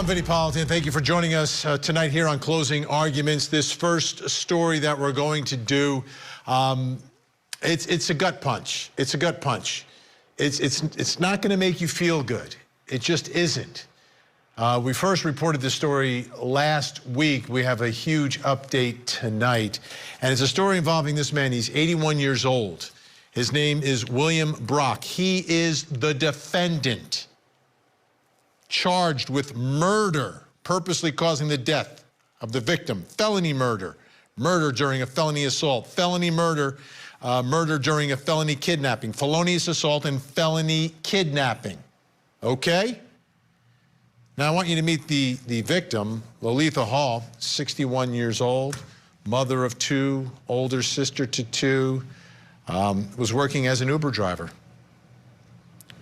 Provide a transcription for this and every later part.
I'm Vinnie Politan. Thank you for joining us tonight here on Closing Arguments. This first story that we're going to do, it's a gut punch. It's a gut punch. It's not going to make you feel good. It just isn't. We first reported this story last week. We have a huge update tonight. And it's a story involving this man. He's 81 years old. His name is William Brock. He is the defendant, charged with murder, purposely causing the death of the victim, felony murder, murder during a felony assault, felony murder, murder during a felony kidnapping, felonious assault, and felony kidnapping. Okay? Now, I want you to meet the victim, Lolitha Hall, 61 years old, mother of two, older sister to two, was working as an Uber driver.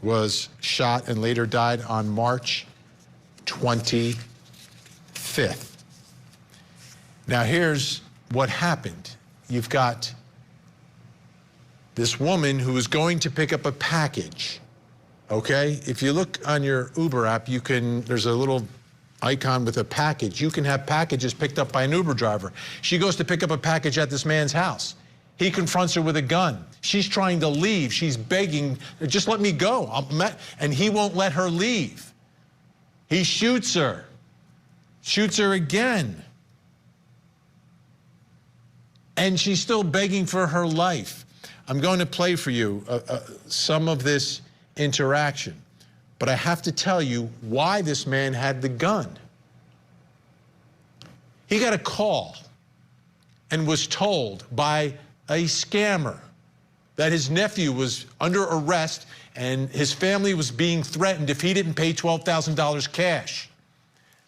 Was shot and later died on March 25th. Now, here's what happened. You've got this woman who is going to pick up a package, okay? If you look on your Uber app, there's a little icon with a package. You can have packages picked up by an Uber driver. She goes to pick up a package at this man's house. He confronts her with a gun. She's trying to leave. She's begging, just let me go. And he won't let her leave. He shoots her again. And she's still begging for her life. I'm going to play for you some of this interaction. But I have to tell you why this man had the gun. He got a call and was told by a scammer that his nephew was under arrest and his family was being threatened if he didn't pay $12,000 cash.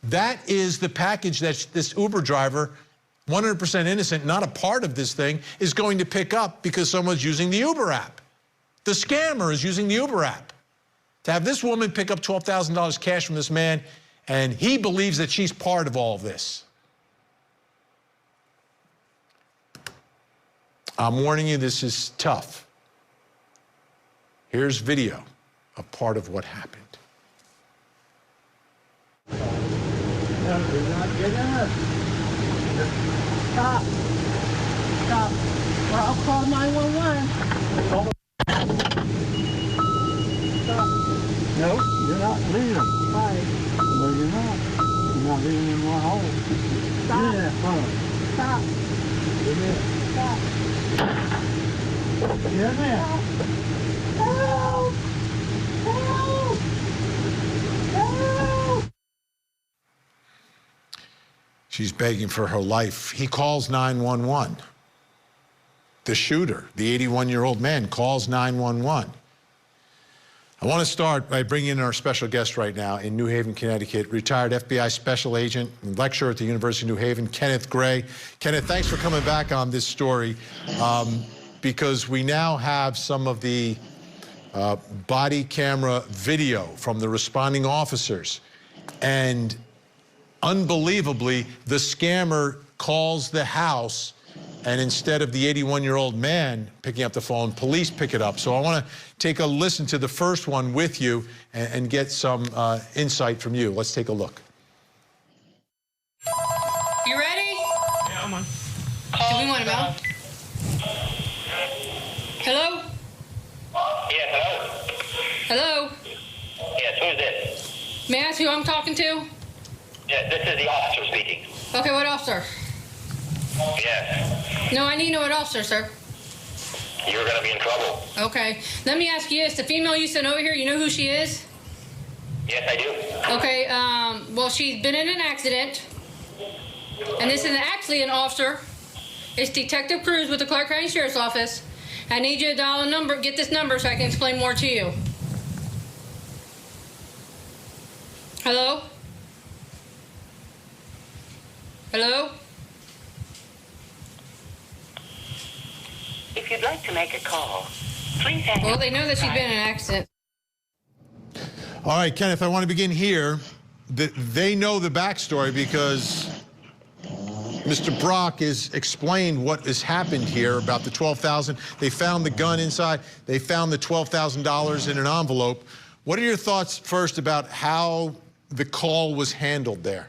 That is the package that this Uber driver, 100% innocent, not a part of this thing, is going to pick up because someone's using the Uber app. The scammer is using the Uber app to have this woman pick up $12,000 cash from this man, and he believes that she's part of all of this. I'm warning you, this is tough. Here's video of part of what happened. No, do not get up. Stop. Stop. Or I'll call 911. Stop. No, you're not leaving. Why? No, you're not. You're not leaving in my hole. Stop. Yeah, stop. Give me it. Stop. Get in there. Help! Help! Help! She's begging for her life. He calls 911. The shooter, the 81-year-old man, calls 911. I want to start by bringing in our special guest right now in New Haven, Connecticut, retired FBI special agent and lecturer at the University of New Haven, Kenneth Gray. Kenneth, thanks for coming back on this story because we now have some of the body camera video from the responding officers. And unbelievably, the scammer calls the house, and instead of the 81-year-old man picking up the phone, police pick it up. So I want to take a listen to the first one with you and get some insight from you. Let's take a look. You ready? Yeah, I'm on. Do we want to know? Hello? Yes, hello? Hello? Yes, who is this? May I ask who I'm talking to? Yes, this is the officer speaking. Okay, what officer? Yes. No, I need to know what officer, sir. You're going to be in trouble. Okay. Let me ask you this. The female you sent over here, you know who she is? Yes, I do. Okay, well, she's been in an accident. And this is actually an officer. It's Detective Cruz with the Clark County Sheriff's Office. I need you to dial a number, get this number so I can explain more to you. Hello? Hello? If you'd like to make a call, please hang Well, up. they know that she's been in an accident. All right, Kenneth, I want to begin here. They know the backstory because Mr. Brock has explained what has happened here about the $12,000. They found the gun inside. They found the $12,000 in an envelope. What are your thoughts first about how the call was handled there?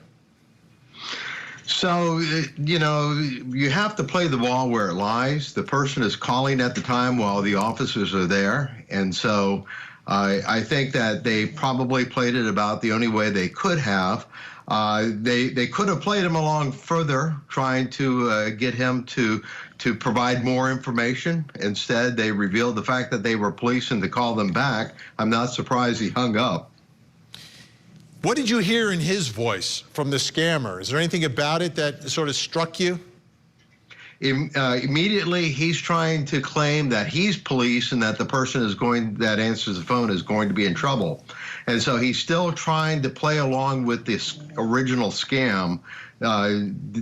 So, you know, you have to play the ball where it lies. The person is calling at the time while the officers are there. And so I think that they probably played it about the only way they could have. They could have played him along further, trying to get him to provide more information. Instead, they revealed the fact that they were police and to call them back. I'm not surprised he hung up. What did you hear in his voice from the scammer? Is there anything about it that sort of struck you? Immediately, he's trying to claim that he's police and that the person that answers the phone is going to be in trouble. And so he's still trying to play along with this original scam,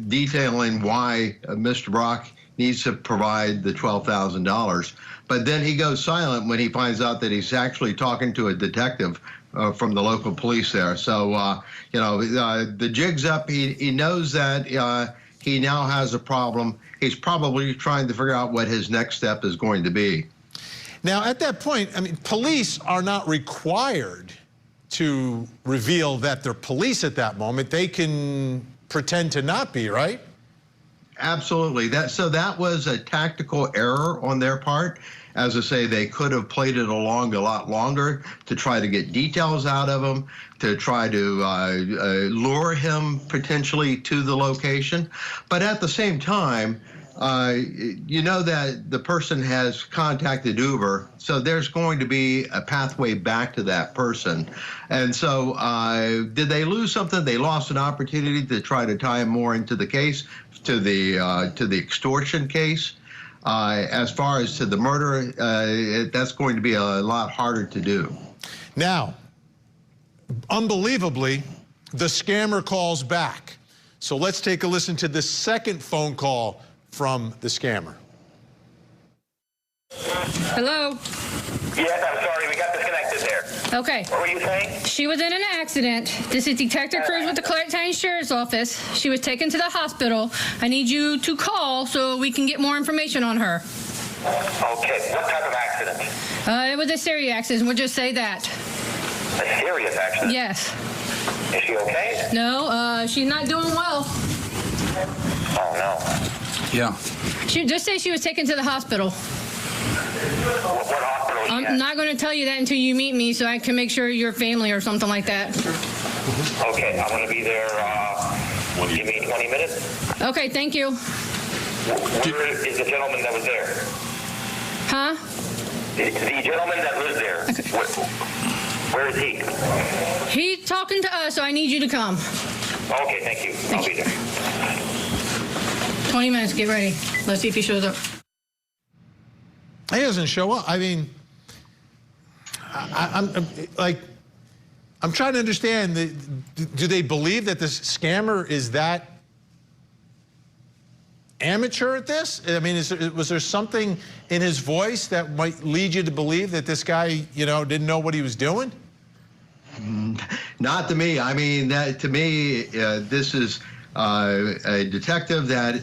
detailing why Mr. Brock needs to provide the $12,000. But then he goes silent when he finds out that he's actually talking to a detective from the local police there. So, you know, the jig's up. He knows that he now has a problem. He's probably trying to figure out what his next step is going to be. Now, at that point, I mean, police are not required to reveal that they're police at that moment. They can pretend to not be, right? Absolutely. So that was a tactical error on their part. As I say, they could have played it along a lot longer to try to get details out of him, to try to lure him potentially to the location. But at the same time, you know that the person has contacted Uber, so there's going to be a pathway back to that person. And so did they lose something? They lost an opportunity to try to tie him more into the case, to the extortion case. As far as to the murder, that's going to be a lot harder to do. Now, unbelievably, the scammer calls back. So let's take a listen to the second phone call from the scammer. Hello? Yes, I'm sorry, we got disconnected there. Okay. What were you saying? She was in an accident. This is Detective Cruz with the Clark County Sheriff's Office. She was taken to the hospital. I need you to call so we can get more information on her. Okay, what type of accident? It was a serious accident. We'll just say that. A serious accident? Yes. Is she okay? No, she's not doing well. Oh, no. Yeah. She just say she was taken to the hospital. What hospital is she I'm at? not going to tell you that until you meet me so I can make sure you're family or something like that. Okay, I'm going to be there, give me 20 minutes. Okay, thank you. Where is the gentleman that was there? Huh? The gentleman that lives there, where is he? He's talking to us, so I need you to come. Okay, thank you. I'll be there. 20 minutes, get ready. Let's see if he shows up. He doesn't show up. I mean, I'm trying to understand. Do they believe that this scammer is that amateur at this? I mean, was there something in his voice that might lead you to believe that this guy, you know, didn't know what he was doing? Not to me. I mean, to me, this is a detective that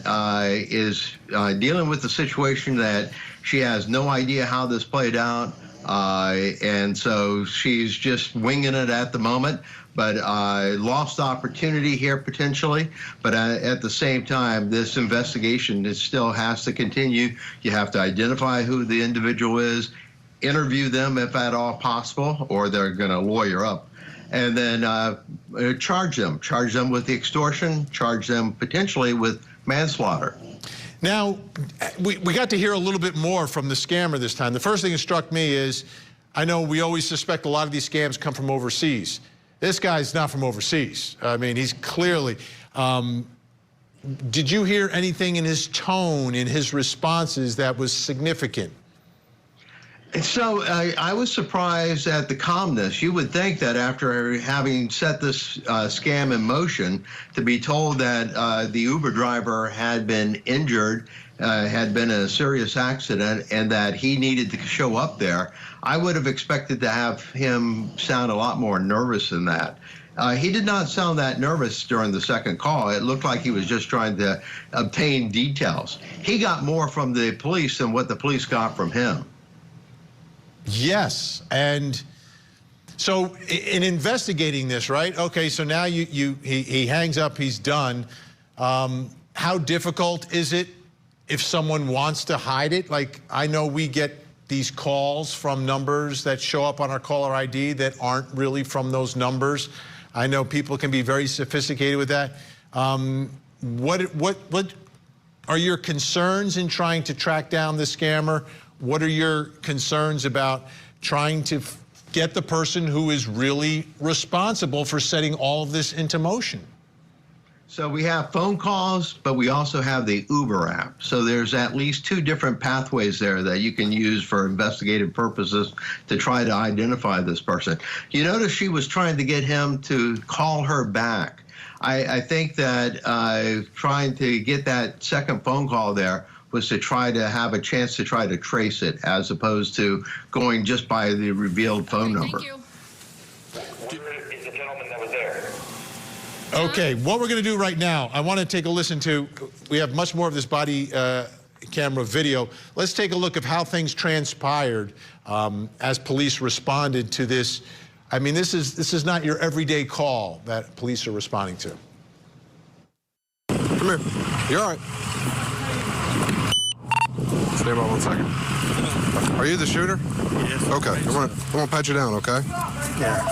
is dealing with the situation that she has no idea how this played out, and so she's just winging it at the moment, but lost opportunity here potentially. But at the same time, this investigation still has to continue. You have to identify who the individual is, interview them if at all possible, or they're going to lawyer up. And then charge them with the extortion, charge them potentially with manslaughter. Now, we got to hear a little bit more from the scammer this time. The first thing that struck me is, I know we always suspect a lot of these scams come from overseas. This guy's not from overseas. I mean, he's clearly, did you hear anything in his tone, in his responses that was significant? And so I was surprised at the calmness. You would think that after having set this scam in motion, to be told that the Uber driver had been injured, had been in a serious accident, and that he needed to show up there, I would have expected to have him sound a lot more nervous than that. He did not sound that nervous during the second call. It looked like he was just trying to obtain details. He got more from the police than what the police got from him. Yes, and So in investigating this, right? Okay, so now he hangs up, he's done. How difficult is it if someone wants to hide it? Like, I know we get these calls from numbers that show up on our caller ID that aren't really from those numbers. I know people can be very sophisticated with that. What are your concerns in trying to track down the scammer? What are your concerns about trying to get the person who is really responsible for setting all of this into motion? So we have phone calls, but we also have the Uber app. So there's at least 2 different pathways there that you can use for investigative purposes to try to identify this person. You notice she was trying to get him to call her back. I think that trying to get that second phone call there was to try to have a chance to try to trace it, as opposed to going just by the revealed phone number. Thank you. Where is the gentleman that was there? Okay, what we're going to do right now, I want to take a listen to, we have much more of this body camera video. Let's take a look at how things transpired as police responded to this. I mean, this is not your everyday call that police are responding to. Come here. You all right? Stay by 1 second. Are you the shooter? Yes. Okay. I'm gonna pat you down, okay? Yeah.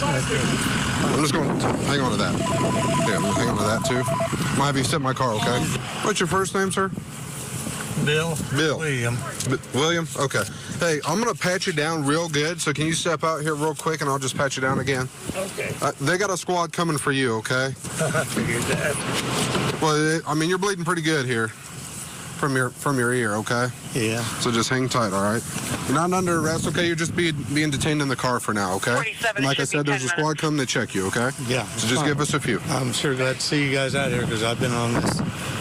I'm just going to hang on to that. Yeah, I'm going to hang on to that, too. I'm going to have you sit in my car, okay? What's your first name, sir? Bill. Bill. William. William? Okay. Hey, I'm going to pat you down real good, so can you step out here real quick, and I'll just pat you down again? Okay. They got a squad coming for you, okay? I figured that. Well, I mean, you're bleeding pretty good here from your ear, okay? Yeah. So just hang tight, all right? You're not under arrest, okay? You're just being detained in the car for now, okay? 47, And like I should be said, there's a 10 squad coming to check you, okay? Yeah. So just give us a few. I'm sure glad to see you guys out here because I've been on this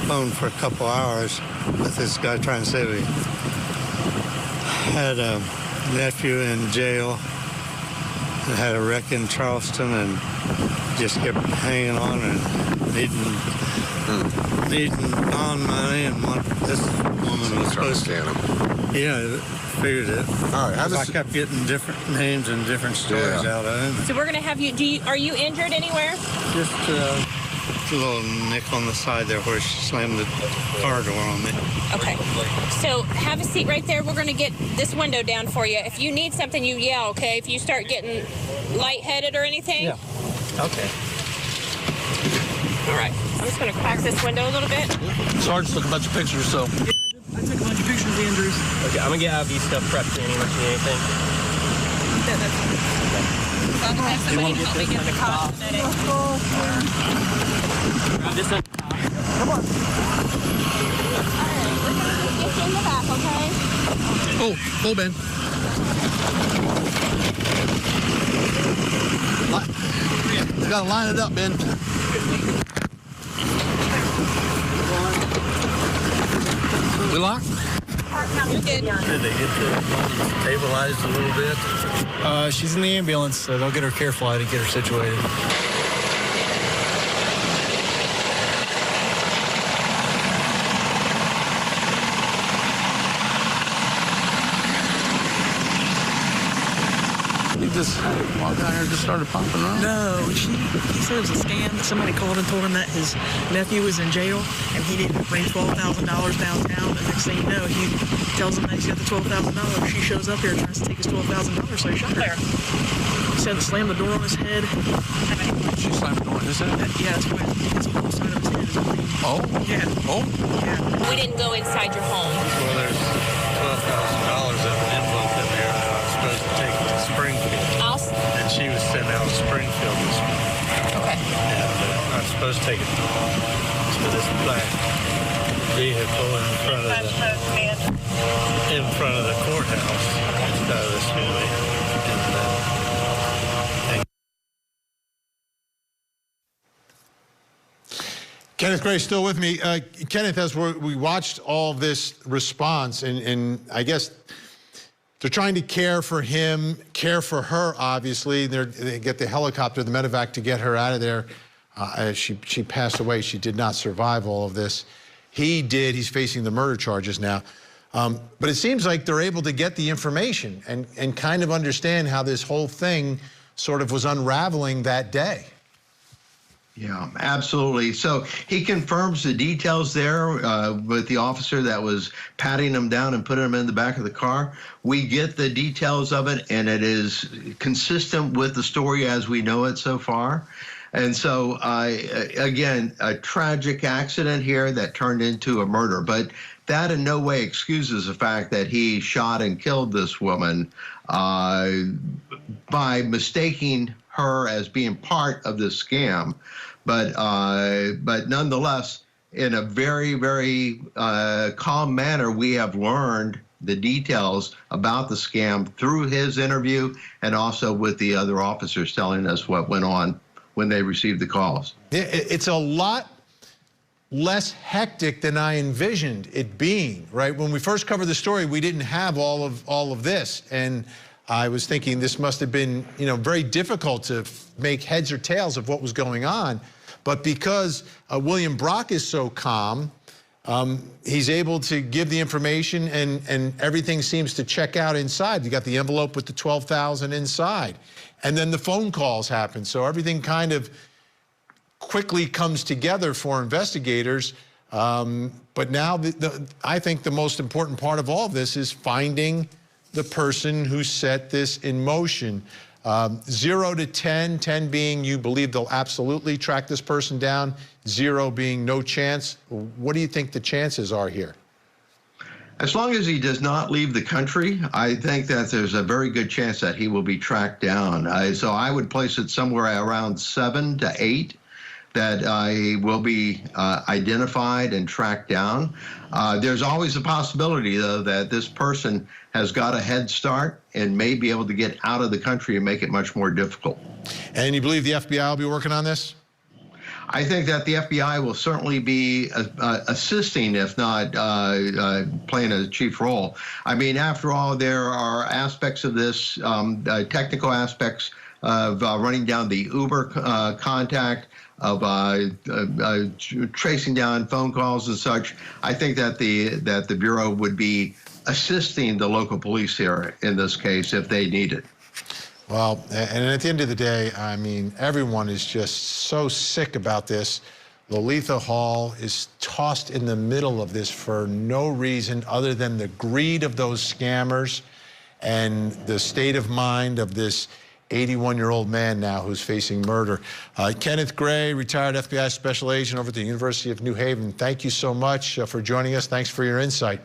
phone for a couple hours with this guy trying to save me. Had a nephew in jail. Had a wreck in Charleston and just kept hanging on and needing bond money, and this woman was supposed to. Yeah, figured it. All right. I kept getting different names and different stories out of him. So we're going to have you, are you injured anywhere? Just a little nick on the side there where she slammed the car door on me. Okay. So have a seat right there. We're going to get this window down for you. If you need something, you yell, okay? If you start getting lightheaded or anything. Yeah. Okay. All right. I'm just going to crack this window a little bit. Sarge took a bunch of pictures, so. I took a bunch of pictures of the injuries. Okay, I'm gonna get IV stuff prepped in unless you need anything. I'm going to have somebody help me get the cosmetic. Grab this one. All right. We're going to get you in the back, okay? Oh, Ben. You gotta line it up, Ben. We locked? You're good. Did they get the stabilized a little bit? She's in the ambulance, so they'll get her care flight and get her situated. He just walked out here and just started popping around. No, he said it was a scam. Somebody called and told him that his nephew was in jail and he needed to bring $12,000 downtown. And next thing you know, he tells him that he's got the $12,000. She shows up here and tries to take his $12,000, so he shot her. He said slammed the door on his head. She slammed the door in his head? Yeah, that's why his whole side of his head is bleeding. Oh? Yeah. Oh? Yeah. We didn't go inside your home. Well, there's $12,000 of an envelope in there that I was supposed to take to Springfield. And she was sent out to Springfield this morning. Okay. And I was supposed to take it to this black vehicle in front of the courthouse. This morning. Kenneth Gray still with me. Kenneth, as we watched all of this response, and I guess they're trying to care for him, care for her, obviously. They get the helicopter, the medevac, to get her out of there. She passed away. She did not survive all of this. He did. He's facing the murder charges now. But it seems like they're able to get the information and kind of understand how this whole thing sort of was unraveling that day. Yeah, absolutely. So he confirms the details there with the officer that was patting him down and putting him in the back of the car. We get the details of it, and it is consistent with the story as we know it so far. And so, again, a tragic accident here that turned into a murder. But that in no way excuses the fact that he shot and killed this woman by mistaking her as being part of this scam. But nonetheless, in a very, very calm manner, we have learned the details about the scam through his interview and also with the other officers telling us what went on when they received the calls. Yeah, it's a lot less hectic than I envisioned it being, right? When we first covered the story, we didn't have all of this. And I was thinking this must have been, you know, very difficult to make heads or tails of what was going on. But because William Brock is so calm, he's able to give the information and everything seems to check out inside. You got the envelope with the $12,000 inside. And then the phone calls happen. So everything kind of quickly comes together for investigators. But now I think the most important part of all of this is finding the person who set this in motion. 0 to 10, 10 being you believe they'll absolutely track this person down, 0 being no chance. What do you think the chances are here? As long as he does not leave the country, I think that there's a very good chance that he will be tracked down. So I would place it somewhere around 7 to 8 that he will be identified and tracked down. There's always a possibility, though, that this person has got a head start and may be able to get out of the country and make it much more difficult. And you believe the FBI will be working on this? I think that the FBI will certainly be assisting, if not playing a chief role. I mean, after all, there are aspects of this, technical aspects of running down the Uber contact, of tracing down phone calls and such. I think that the Bureau would be assisting the local police here in this case if they need it. Well, and at the end of the day, I mean, everyone is just so sick about this. Lolitha Hall is tossed in the middle of this for no reason other than the greed of those scammers and the state of mind of this 81-year-old man now who's facing murder. Kenneth Gray, retired FBI special agent over at the University of New Haven. Thank you so much for joining us. Thanks for your insight.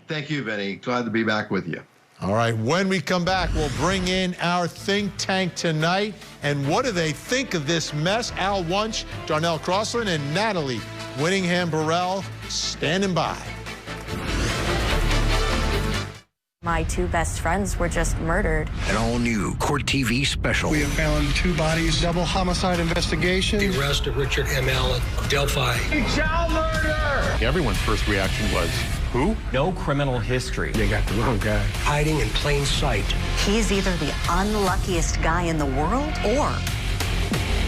Thank you, Vinny. Glad to be back with you. All right, when we come back, we'll bring in our think tank tonight. And what do they think of this mess? Al Wunsch, Darnell Crossland, and Natalie Winningham-Burrell standing by. My 2 best friends were just murdered. An all-new Court TV special. We have found 2 bodies, double homicide investigation. The arrest of Richard M. Allen of Delphi. Child murder! Everyone's first reaction was, who? No criminal history. They got the wrong guy. Hiding in plain sight. He's either the unluckiest guy in the world or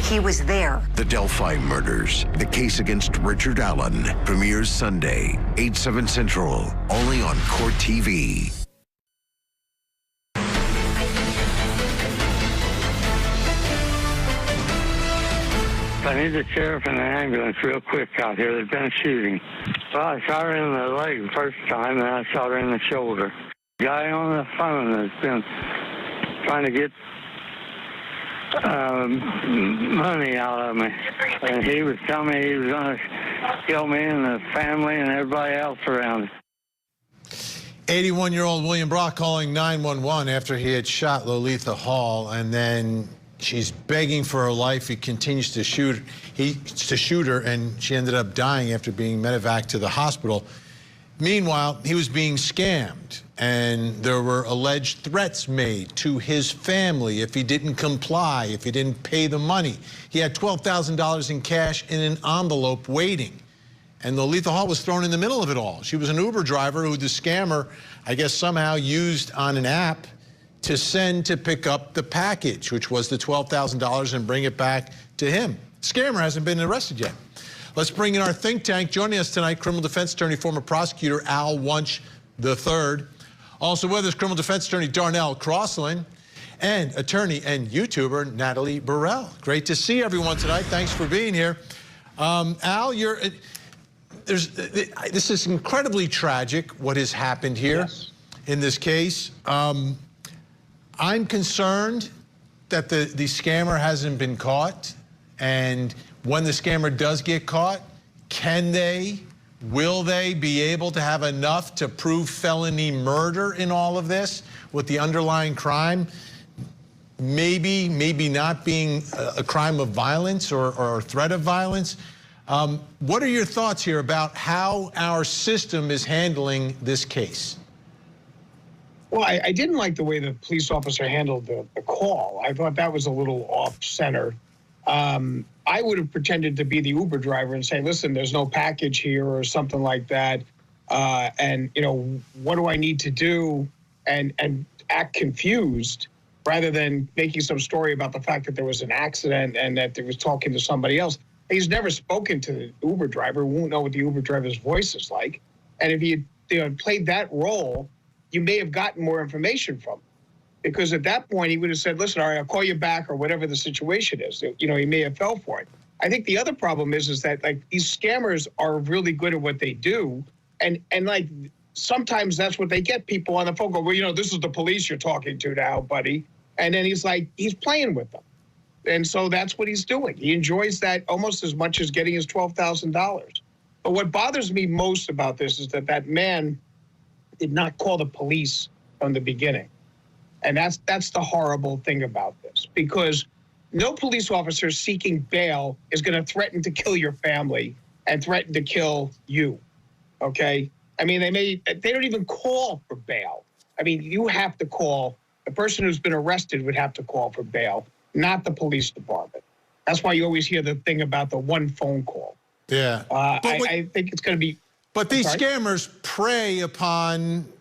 he was there. The Delphi Murders, the case against Richard Allen, premieres Sunday, 8/7 Central, only on Court TV. I need the sheriff and the ambulance real quick out here. There's been a shooting. Well, I shot her in the leg the first time, and I shot her in the shoulder. Guy on the phone has been trying to get money out of me. And he was telling me he was going to kill me and the family and everybody else around. 81-year-old William Brock calling 911 after he had shot Lolitha Hall, and then she's begging for her life. He continues to shoot her, and she ended up dying after being medevaced to the hospital. Meanwhile, he was being scammed, and there were alleged threats made to his family if he didn't comply, if he didn't pay the money. He had $12,000 in cash in an envelope waiting. And Lolitha Hall was thrown in the middle of it all. She was an Uber driver who the scammer, I guess, somehow used on an app to send to pick up the package, which was the $12,000, and bring it back to him. Scammer hasn't been arrested yet. Let's bring in our think tank. Joining us tonight, criminal defense attorney, former prosecutor Al Wunsch III. Also with us, criminal defense attorney Darnell Crosland, and attorney and YouTuber Natalie Burrell. Great to see everyone tonight. Thanks for being here. Al, this is incredibly tragic, what has happened here in this case. I'm concerned that the scammer hasn't been caught, and when the scammer does get caught, will they be able to have enough to prove felony murder in all of this with the underlying crime? Maybe not being a crime of violence or threat of violence. What are your thoughts here about how our system is handling this case? Well, I didn't like the way the police officer handled the call. I thought that was a little off-center. I would have pretended to be the Uber driver and say, listen, there's no package here or something like that. And, you know, what do I need to do? And act confused rather than making some story about the fact that there was an accident and that they was talking to somebody else. He's never spoken to the Uber driver, won't know what the Uber driver's voice is like. And if he had played that role, you may have gotten more information from him. Because at that point, he would have said, listen, all right, I'll call you back, or whatever the situation is. You know, he may have fell for it. I think the other problem is that, like, these scammers are really good at what they do. And like, sometimes that's what they get people on the phone go, well, you know, this is the police you're talking to now, buddy. And then he's like, he's playing with them. And so that's what he's doing. He enjoys that almost as much as getting his $12,000. But what bothers me most about this is that man did not call the police from the beginning. And that's the horrible thing about this, because no police officer seeking bail is going to threaten to kill your family and threaten to kill you. Okay? I mean, they don't even call for bail. I mean, you have to call. The person who's been arrested would have to call for bail, not the police department. That's why you always hear the thing about the one phone call. Yeah. I think it's going to be. But these scammers prey upon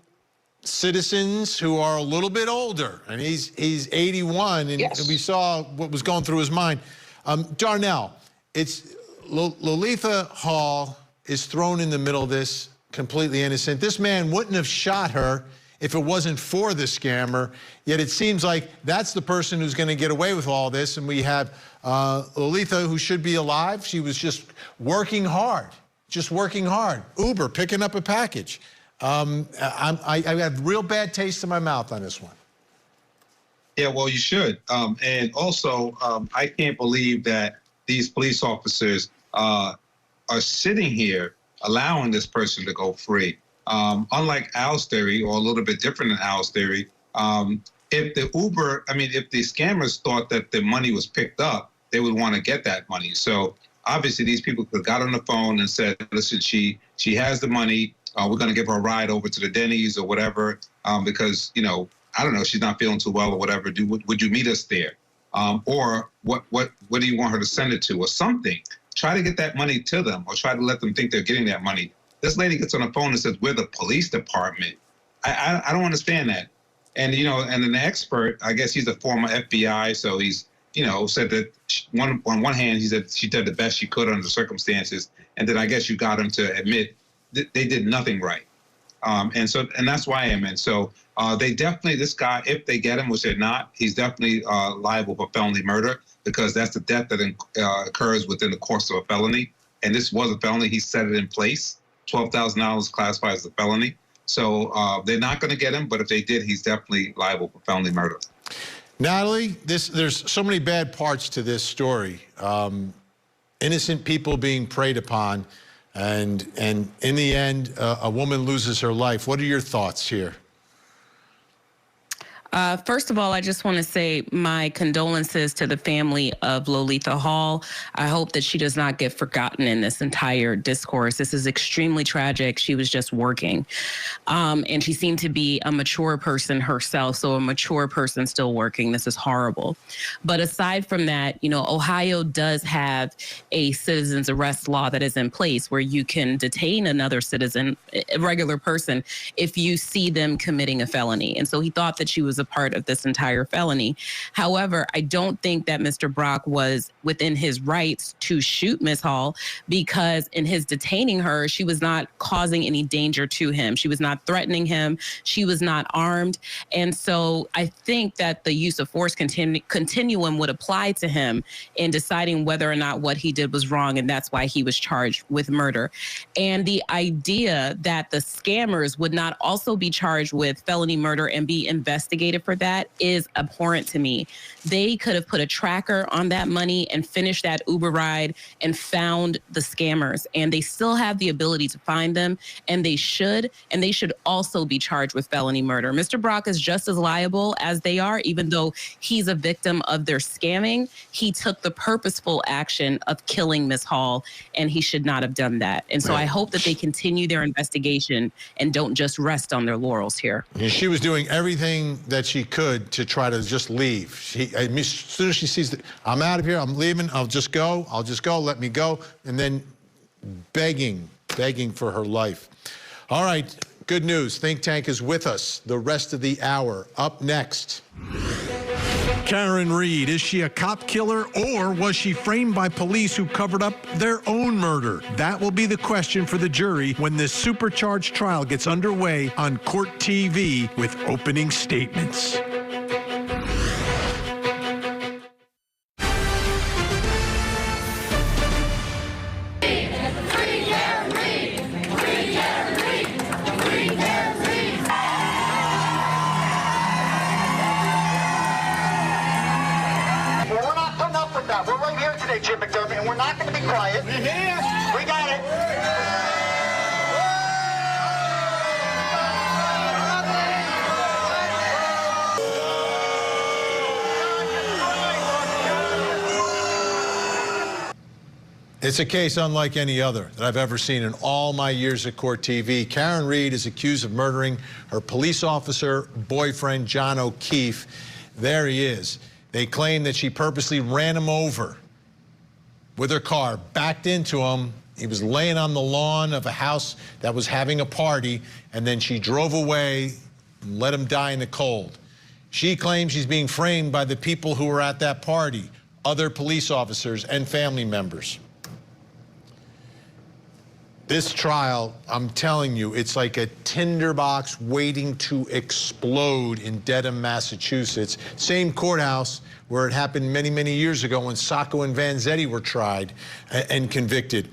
citizens who are a little bit older, and he's 81, and we saw what was going through his mind. Darnell, it's Lolita Hall is thrown in the middle of this, completely innocent. This man wouldn't have shot her if it wasn't for the scammer, yet it seems like that's the person who's going to get away with all this, and we have Lolita, who should be alive. She was just working hard, Uber, picking up a package. I have real bad taste in my mouth on this one. Yeah, well, you should. And also, I can't believe that these police officers are sitting here allowing this person to go free. Unlike Al's theory, or a little bit different than Al's theory, if the scammers thought that the money was picked up, they would want to get that money. So obviously these people could have got on the phone and said, listen, she has the money. We're going to give her a ride over to the Denny's or whatever, because, you know, I don't know, she's not feeling too well or whatever. Would you meet us there? Or what do you want her to send it to, or something? Try to get that money to them, or try to let them think they're getting that money. This lady gets on the phone and says, we're the police department. I don't understand that. And, you know, and an expert, I guess he's a former FBI, so he's, you know, said that on one hand, he said she did the best she could under the circumstances. And then I guess you got him to admit they did nothing right. And that's why I'm in. So they definitely, this guy, if they get him, which they're not, he's definitely liable for felony murder, because that's the death that occurs within the course of a felony. And this was a felony. He set it in place. $12,000 classified as a felony. So they're not going to get him, but if they did, he's definitely liable for felony murder. Natalie, there's so many bad parts to this story. Innocent people being preyed upon, and in the end, a woman loses her life. What are your thoughts here? First of all, I just want to say my condolences to the family of Lolita Hall. I hope that she does not get forgotten in this entire discourse. This is extremely tragic. She was just working. And she seemed to be a mature person herself, so a mature person still working. This is horrible. But aside from that, you know, Ohio does have a citizen's arrest law that is in place where you can detain another citizen, a regular person, if you see them committing a felony. And so he thought that she was a part of this entire felony. However, I don't think that Mr. Brock was within his rights to shoot Ms. Hall, because in his detaining her, she was not causing any danger to him. She was not threatening him. She was not armed. And so I think that the use of force continuum would apply to him in deciding whether or not what he did was wrong, and that's why he was charged with murder. And the idea that the scammers would not also be charged with felony murder and be investigated for that is abhorrent to me. They could have put a tracker on that money and finished that Uber ride and found the scammers, and they still have the ability to find them, and they should also be charged with felony murder. Mr. Brock is just as liable as they are, even though he's a victim of their scamming. He took the purposeful action of killing Ms. Hall, and he should not have done that. And so I hope that they continue their investigation and don't just rest on their laurels here. And she was doing everything that she could to try to just leave. As soon as she sees that I'm out of here, I'm leaving, I'll just go, let me go. And then begging for her life. All right, good news. Think Tank is with us the rest of the hour. Up next. Karen Read, is she a cop killer, or was she framed by police who covered up their own murder? That will be the question for the jury when this supercharged trial gets underway on Court TV with opening statements. Jim McDermott, and we're not going to be quiet. We're here. We got it. It's a case unlike any other that I've ever seen in all my years at Court TV. Karen Read is accused of murdering her police officer boyfriend, John O'Keefe. There he is. They claim that she purposely ran him over with her car, backed into him. He was laying on the lawn of a house that was having a party, and then she drove away and let him die in the cold. She claims she's being framed by the people who were at that party, other police officers and family members. This trial, I'm telling you, it's like a tinderbox waiting to explode in Dedham, Massachusetts. Same courthouse where it happened many, many years ago when Sacco and Vanzetti were tried and convicted.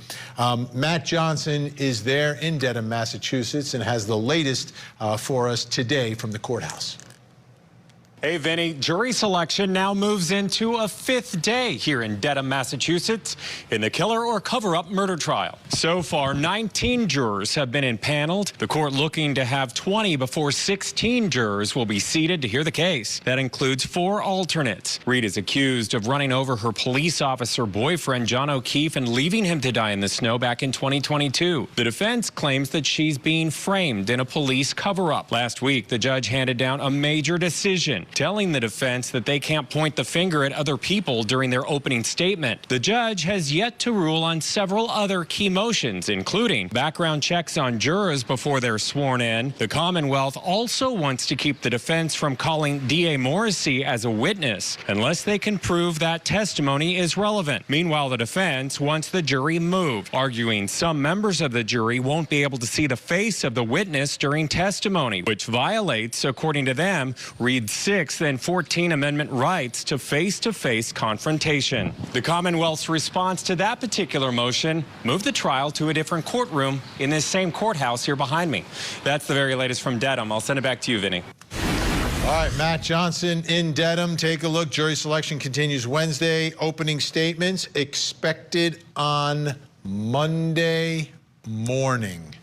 Matt Johnson is there in Dedham, Massachusetts, and has the latest for us today from the courthouse. Hey, Vinny, jury selection now moves into a 5th day here in Dedham, Massachusetts in the killer or cover-up murder trial. So far, 19 jurors have been impaneled. The court looking to have 20 before 16 jurors will be seated to hear the case. That includes 4 alternates. Read is accused of running over her police officer boyfriend, John O'Keefe, and leaving him to die in the snow back in 2022. The defense claims that she's being framed in a police cover-up. Last week, the judge handed down a major decision, telling the defense that they can't point the finger at other people during their opening statement. The judge has yet to rule on several other key motions, including background checks on jurors before they're sworn in. The Commonwealth also wants to keep the defense from calling D.A. Morrissey as a witness unless they can prove that testimony is relevant. Meanwhile, the defense wants the jury moved, arguing some members of the jury won't be able to see the face of the witness during testimony, which violates, according to them, Read 6th and 14th Amendment rights to face-to-face confrontation. The Commonwealth's response to that particular motion moved the trial to a different courtroom in this same courthouse here behind me. That's the very latest from Dedham. I'll send it back to you, Vinny. All right, Matt Johnson in Dedham. Take a look. Jury selection continues Wednesday. Opening statements expected on Monday morning.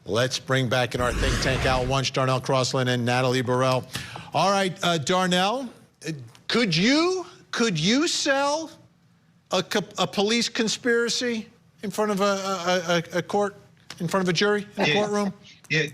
Let's bring back in our think tank Al Wunsch, Darnell Crossland, and Natalie Burrell. All right, Darnell, could you sell a police conspiracy in front of a court, in front of a jury in a courtroom? Yeah.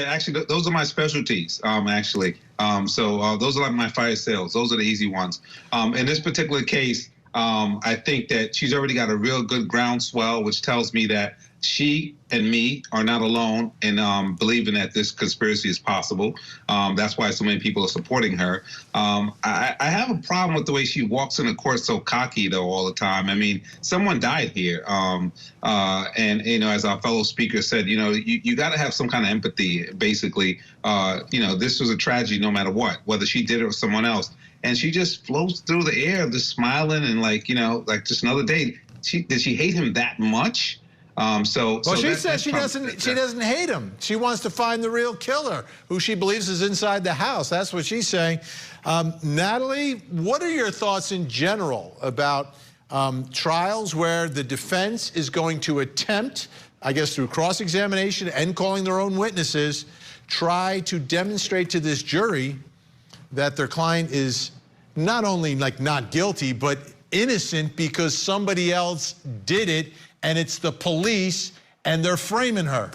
Actually, those are my specialties. So those are like my fire sales. Those are the easy ones. In this particular case, I think that she's already got a real good groundswell, which tells me that she and me are not alone in believing that this conspiracy is possible. That's why so many people are supporting her. I have a problem with the way she walks in the court so cocky, though, all the time. I mean, someone died here. And, as our fellow speaker said, you got to have some kind of empathy, basically. This was a tragedy no matter what, whether she did it or someone else. And she just floats through the air, just smiling and like just another day. Did she hate him that much? She says she doesn't hate him. She wants to find the real killer, who she believes is inside the house. That's what she's saying. Natalie, what are your thoughts in general about trials where the defense is going to attempt, I guess through cross-examination and calling their own witnesses, try to demonstrate to this jury that their client is not only not guilty, but innocent because somebody else did it, and it's the police, and they're framing her?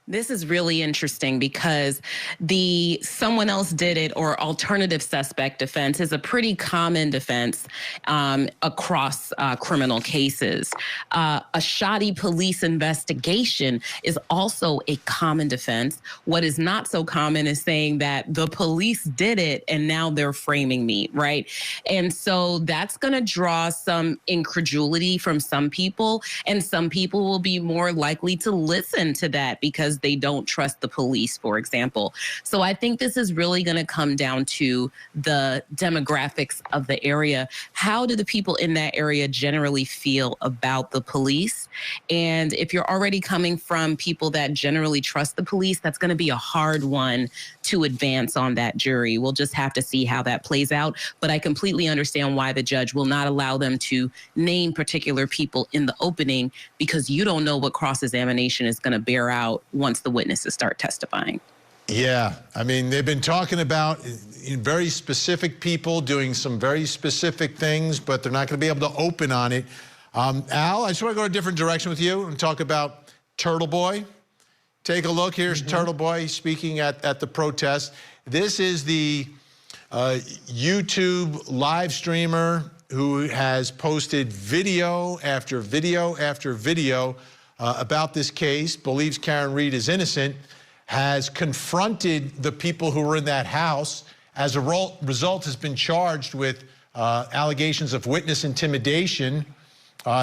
This is really interesting because the someone else did it or alternative suspect defense is a pretty common defense across criminal cases. A shoddy police investigation is also a common defense. What is not so common is saying that the police did it and now they're framing me, right? And so that's going to draw some incredulity from some people, and some people will be more likely to listen to that because they don't trust the police, for example. So I think this is really going to come down to the demographics of the area. How do the people in that area generally feel about the police? And if you're already coming from people that generally trust the police, that's going to be a hard one to advance on that jury. We'll just have to see how that plays out. But I completely understand why the judge will not allow them to name particular people in the opening, because you don't know what cross-examination is going to bear out once the witnesses start testifying. Yeah, I mean, they've been talking about very specific people doing some very specific things, but they're not going to be able to open on it. Al, I just want to go a different direction with you and talk about Turtle Boy. Take a look. Here's Turtle Boy speaking at the protest. This is the YouTube live streamer who has posted video after video after video about this case, believes Karen Read is innocent, has confronted the people who were in that house. As a result, has been charged with allegations of witness intimidation.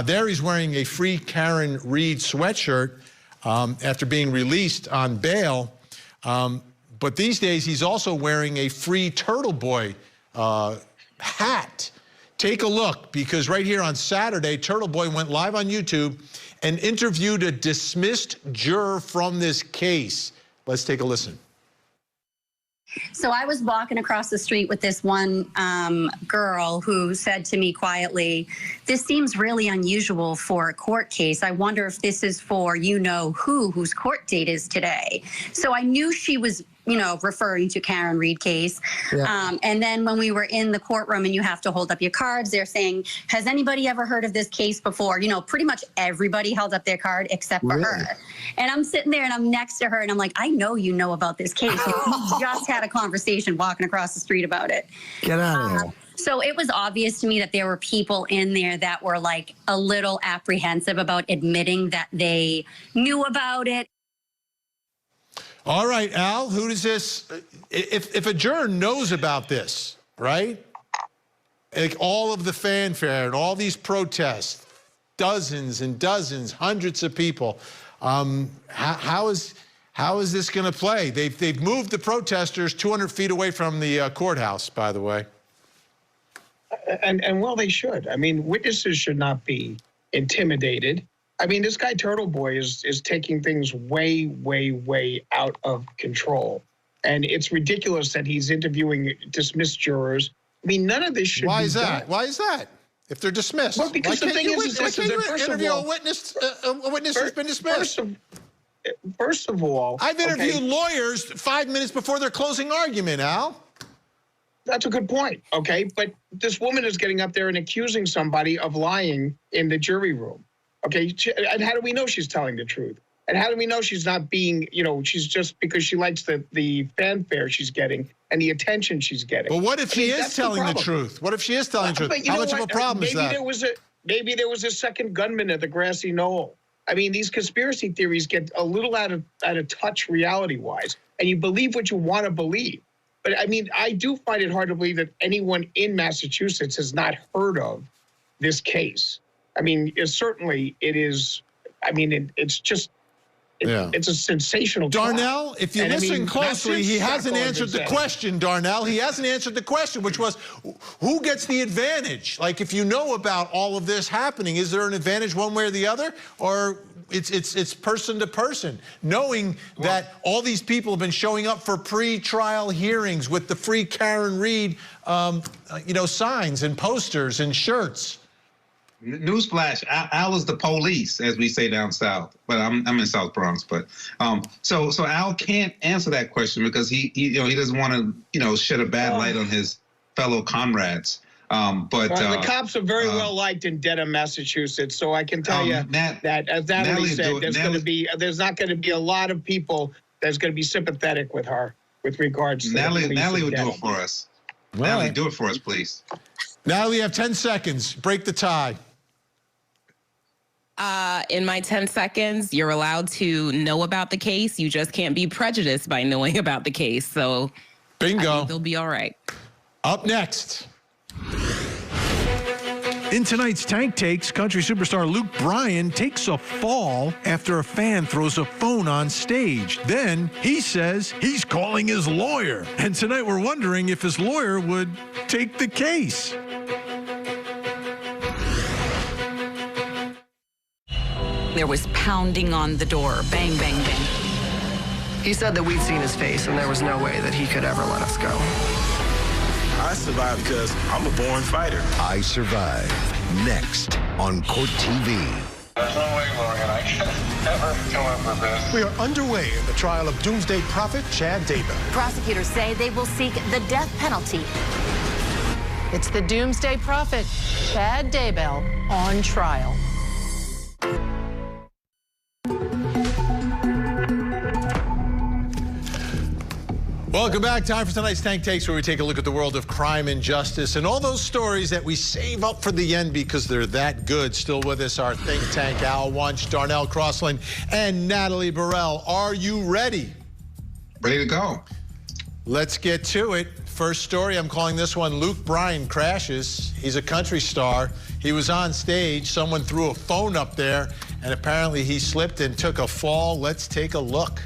There he's wearing a free Karen Read sweatshirt after being released on bail. But these days, he's also wearing a free Turtle Boy hat. Take a look, because right here on Saturday, Turtle Boy went live on YouTube and interviewed a dismissed juror from this case. Let's take a listen. So I was walking across the street with this one girl who said to me quietly, "This seems really unusual for a court case. I wonder if this is for whose court date is today." So I knew she was, referring to Karen Read case. Yeah. And then when we were in the courtroom and you have to hold up your cards, they're saying, "Has anybody ever heard of this case before?" Pretty much everybody held up their card except for her. And I'm sitting there and I'm next to her and I'm like, "I know you know about this case. We just had a conversation walking across the street about it." Get out of here. So it was obvious to me that there were people in there that were like a little apprehensive about admitting that they knew about it. All right, Al, who does this, if a juror knows about this, right? Like all of the fanfare and all these protests, dozens and dozens, hundreds of people, how is this going to play? They've moved the protesters 200 feet away from the courthouse, by the way. And well, they should. I mean, witnesses should not be intimidated. I mean, this guy Turtle Boy is taking things way, way, way out of control. And it's ridiculous that he's interviewing dismissed jurors. I mean, none of this should be done. Why is that? If they're dismissed. Well, because the thing is why can't you interview a witness who's been dismissed? First of all, I've interviewed lawyers 5 minutes before their closing argument, Al. That's a good point, okay? But this woman is getting up there and accusing somebody of lying in the jury room. Okay, and how do we know she's telling the truth? And how do we know she's not being, she's just because she likes the fanfare she's getting and the attention she's getting? But what if she is telling the truth? What if she is telling the truth? How much of a problem is that? Maybe there was a second gunman at the grassy knoll. I mean, these conspiracy theories get a little out of touch reality-wise, and you believe what you want to believe. But I mean, I do find it hard to believe that anyone in Massachusetts has not heard of this case. I mean, it is. I mean, it's just. It's a sensational Darnell, trial. if you listen closely, he hasn't answered the question, Darnell. He hasn't answered the question, which was, who gets the advantage? Like, if you know about all of this happening, is there an advantage one way or the other? Or it's person to person, knowing that all these people have been showing up for pre-trial hearings with the Free Karen Read, signs and posters and shirts. Newsflash: Al is the police, as we say down south. But I'm in South Bronx. But so Al can't answer that question because he doesn't want to shed a bad light on his fellow comrades. But the cops are very well liked in Dedham, Massachusetts. So I can tell you that, as Natalie said, there's not going to be a lot of people that's going to be sympathetic with her with regards to Natalie would do it for us. Natalie, do it for us, please. Natalie, you have 10 seconds. Break the tie. In my 10 seconds, you're allowed to know about the case. You just can't be prejudiced by knowing about the case. So, bingo. I think they'll be all right. Up next. In tonight's Tank Takes, country superstar Luke Bryan takes a fall after a fan throws a phone on stage. Then he says he's calling his lawyer. And tonight we're wondering if his lawyer would take the case. There was pounding on the door. Bang, bang, bang. He said that we'd seen his face and there was no way that he could ever let us go. I survived because I'm a born fighter. I Survive. Next on Court TV. There's no way, Morgan. I can never come up with this. We are underway in the trial of doomsday prophet Chad Daybell. Prosecutors say they will seek the death penalty. It's the doomsday prophet Chad Daybell on trial. Welcome back. Time for tonight's Tank Takes, where we take a look at the world of crime and justice and all those stories that we save up for the end because they're that good. Still with us, our think tank, Al Wunsch, Darnell Crosland, and Natalie Burrell. Are you ready? Ready to go. Let's get to it. First story, I'm calling this one Luke Bryan crashes. He's a country star. He was on stage. Someone threw a phone up there, and apparently he slipped and took a fall. Let's take a look.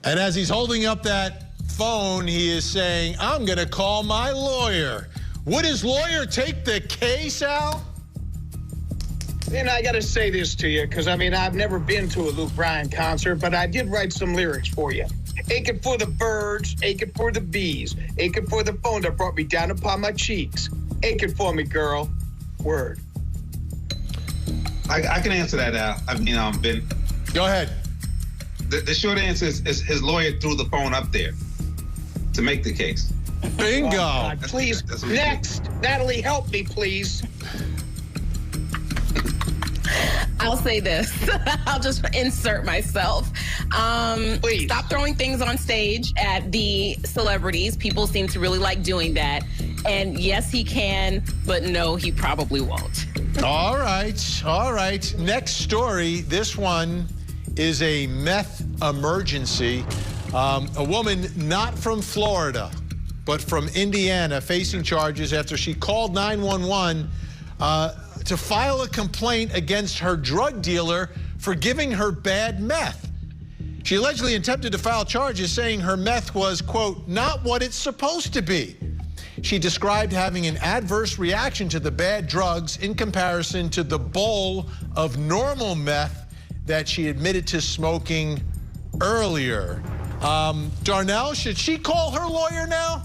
And as he's holding up that phone, he is saying, I'm going to call my lawyer. Would his lawyer take the case, Al? And I got to say this to you, because, I mean, I've never been to a Luke Bryan concert, but I did write some lyrics for you. Aching for the birds, aching for the bees, aching for the phone that brought me down upon my cheeks. Aching for me, girl. Word. I can answer that, Al. I mean, Ben. Go ahead. The short answer is his lawyer threw the phone up there to make the case. Bingo. Oh, God, please, next. Natalie, help me, please. I'll say this. I'll just insert myself. Please. Stop throwing things on stage at the celebrities. People seem to really like doing that. And yes, he can, but no, he probably won't. All right. All right. Next story. This one is a meth emergency. A woman not from Florida, but from Indiana, facing charges after she called 911 to file a complaint against her drug dealer for giving her bad meth. She allegedly attempted to file charges saying her meth was, quote, not what it's supposed to be. She described having an adverse reaction to the bad drugs in comparison to the bowl of normal meth that she admitted to smoking earlier. Darnell, should she call her lawyer now?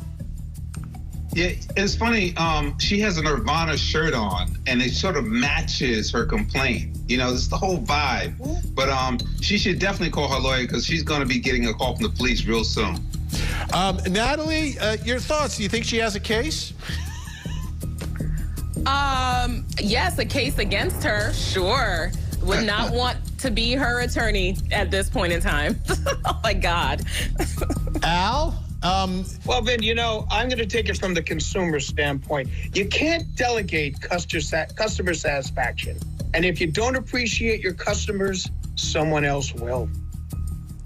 Yeah, it's funny. She has a Nirvana shirt on, and it sort of matches her complaint. You know, it's the whole vibe. But she should definitely call her lawyer because she's going to be getting a call from the police real soon. Natalie, your thoughts? Do you think she has a case? Yes, a case against her, sure. Would not want to be her attorney at this point in time. Oh, my God. Al? Well, Vin, you know, I'm going to take it from the consumer standpoint. You can't delegate customer satisfaction. And if you don't appreciate your customers, someone else will.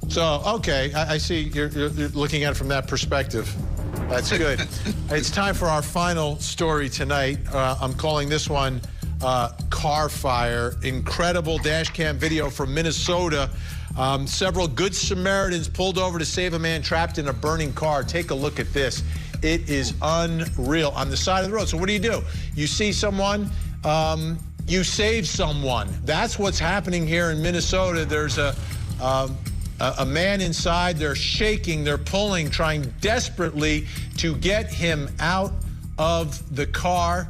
So, okay, I see you're looking at it from that perspective. That's good. It's time for our final story tonight. I'm calling this one Car Fire. Incredible dash cam video from Minnesota. Several Good Samaritans pulled over to save a man trapped in a burning car. Take a look at this. It is unreal. On the side of the road. So what do? You see someone, you save someone. That's what's happening here in Minnesota. There's a man inside. They're shaking, they're pulling, trying desperately to get him out of the car.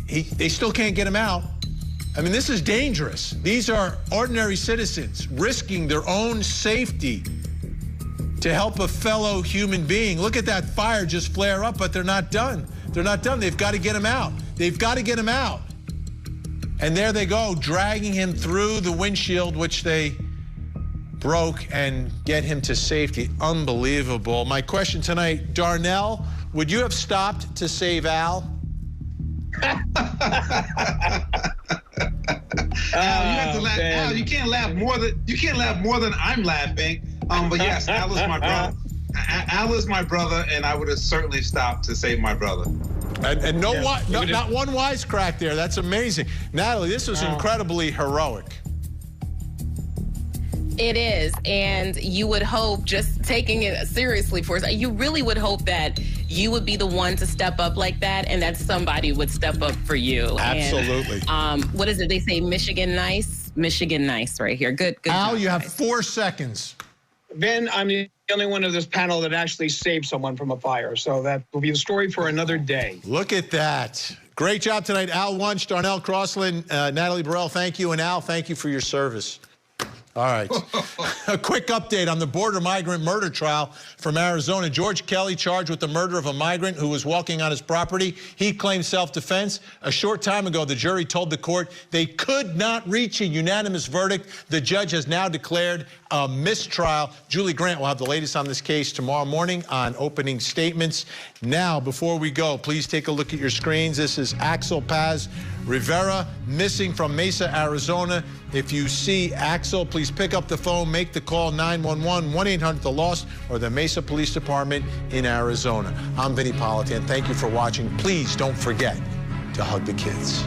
They still can't get him out. I mean, this is dangerous. These are ordinary citizens risking their own safety to help a fellow human being. Look at that fire just flare up, but they're not done. They're not done. They've got to get him out. They've got to get him out. And there they go, dragging him through the windshield, which they broke, and get him to safety. Unbelievable. My question tonight, Darnell, would you have stopped to save Al? Al, you have to laugh. Al, you can't laugh more than I'm laughing. But yes, Al is my brother. Al is my brother, and I would have certainly stopped to save my brother. And not one wisecrack there. That's amazing. Natalie, this was incredibly heroic. It is, and you would hope, just taking it seriously for us, you really would hope that you would be the one to step up like that, and that somebody would step up for you. Absolutely. And, what is it? They say Michigan nice? Michigan nice right here. Good Al, job, you have guys. 4 seconds. Vin, I'm the only one of this panel that actually saved someone from a fire, so that will be the story for another day. Look at that. Great job tonight, Al Wunsch, Darnell Crossland, Natalie Burrell, thank you, and Al, thank you for your service. All right. A quick update on the border migrant murder trial from Arizona. George Kelly charged with the murder of a migrant who was walking on his property. He claimed self-defense. A short time ago, the jury told the court they could not reach a unanimous verdict. The judge has now declared a mistrial. Julie Grant will have the latest on this case tomorrow morning on opening statements. Now, before we go, please take a look at your screens. This is Axel Paz Rivera, missing from Mesa, Arizona. If you see Axel, please pick up the phone, make the call 911, 1-800-THE-LOST, or the Mesa Police Department in Arizona. I'm Vinny Politan. Thank you for watching. Please don't forget to hug the kids.